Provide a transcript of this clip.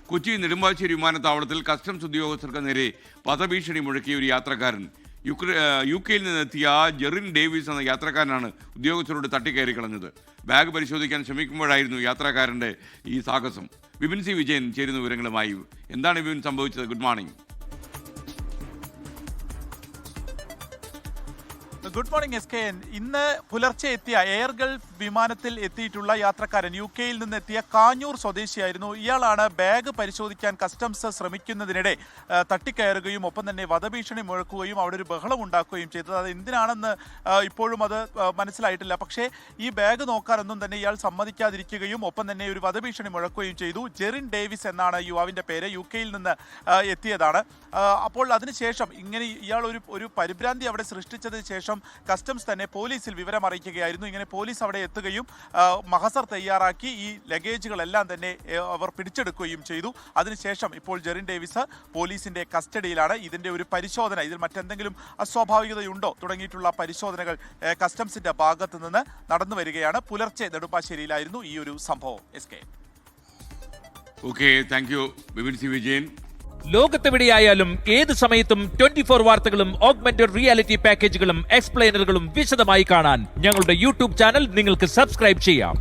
കൊച്ചി നെടുമ്പാശ്ശേരി വിമാനത്താവളത്തിൽ കസ്റ്റംസ് ഉദ്യോഗസ്ഥർക്ക് നേരെ വധഭീഷണി മുഴക്കിയ ഒരു യാത്രക്കാരൻ UK-യിൽ നിന്നെത്തിയ ജെറിൻ ഡേവിസ് എന്ന യാത്രക്കാരനാണ് ഉദ്യോഗസ്ഥരോട് തട്ടിക്കയറി കളഞ്ഞത്. ബാഗ് പരിശോധിക്കാൻ ശ്രമിക്കുമ്പോഴായിരുന്നു യാത്രക്കാരൻ്റെ ഈ സാഹസം. വിപിൻ സി വിജയൻ ചേരുന്ന വിവരങ്ങളുമായി. എന്താണ് വിപിൻ സംഭവിച്ചത്? Good morning. Good morning SKN. ഇന്ന് പുലർച്ചെ എത്തിയ എയർ ഗൾഫ് വിമാനത്തിൽ എത്തിയിട്ടുള്ള യാത്രക്കാരൻ UK-യിൽ നിന്നെത്തിയ കാഞ്ഞൂർ സ്വദേശിയായിരുന്നു. ഇയാളാണ് ബാഗ് പരിശോധിക്കാൻ കസ്റ്റംസ് ശ്രമിക്കുന്നതിനിടെ തട്ടിക്കയറുകയും ഒപ്പം തന്നെ വധഭീഷണി മുഴക്കുകയും അവിടെ ഒരു ബഹളം ഉണ്ടാക്കുകയും ചെയ്തത്. അത് എന്തിനാണെന്ന് ഇപ്പോഴും അത് മനസ്സിലായിട്ടില്ല. പക്ഷേ ഈ ബാഗ് നോക്കാനൊന്നും തന്നെ ഇയാൾ സമ്മതിക്കാതിരിക്കുകയും ഒപ്പം തന്നെ ഒരു വധഭീഷണി മുഴക്കുകയും ചെയ്തു. ജെറിൻ ഡേവിസ് എന്നാണ് യുവാവിൻ്റെ പേര്. UK-യിൽ നിന്ന് എത്തിയതാണ്. അപ്പോൾ അതിനുശേഷം ഇങ്ങനെ ഇയാൾ ഒരു പരിഭ്രാന്തി അവിടെ സൃഷ്ടിച്ചതിന് ശേഷം കസ്റ്റംസ് തന്നെ പോലീസിൽ വിവരം അറിയിക്കുകയായിരുന്നു. ഇങ്ങനെ പോലീസ് അവിടെ എത്തുകയും മഹസർ തയ്യാറാക്കി ഈ ലഗേജുകളെല്ലാം തന്നെ അവർ പിടിച്ചെടുക്കുകയും ചെയ്തു. അതിനുശേഷം ഇപ്പോൾ ജെറിൻ ഡേവിസ് പോലീസിന്റെ കസ്റ്റഡിയിലാണ്. ഇതിന്റെ ഒരു പരിശോധന, ഇതിൽ മറ്റെന്തെങ്കിലും അസ്വാഭാവികതയുണ്ടോ തുടങ്ങിയിട്ടുള്ള പരിശോധനകൾ കസ്റ്റംസിന്റെ ഭാഗത്ത് നിന്ന് നടന്നു വരികയാണ്. പുലർച്ചെ നെടുമ്പാശ്ശേരിയിലായിരുന്നു ഈ ഒരു സംഭവം. Okay, thank you Vipin C Vijayan. ലോകത്തെവിടെയായാലും ഏത് സമയത്തും 24 വാർത്തകളും ഓഗ്മെന്റഡ് റിയാലിറ്റി പാക്കേജുകളും എക്സ്പ്ലെയിനറുകളും വിശദമായി കാണാൻ ഞങ്ങളുടെ യൂട്യൂബ് ചാനൽ നിങ്ങൾക്ക് സബ്സ്ക്രൈബ് ചെയ്യാം.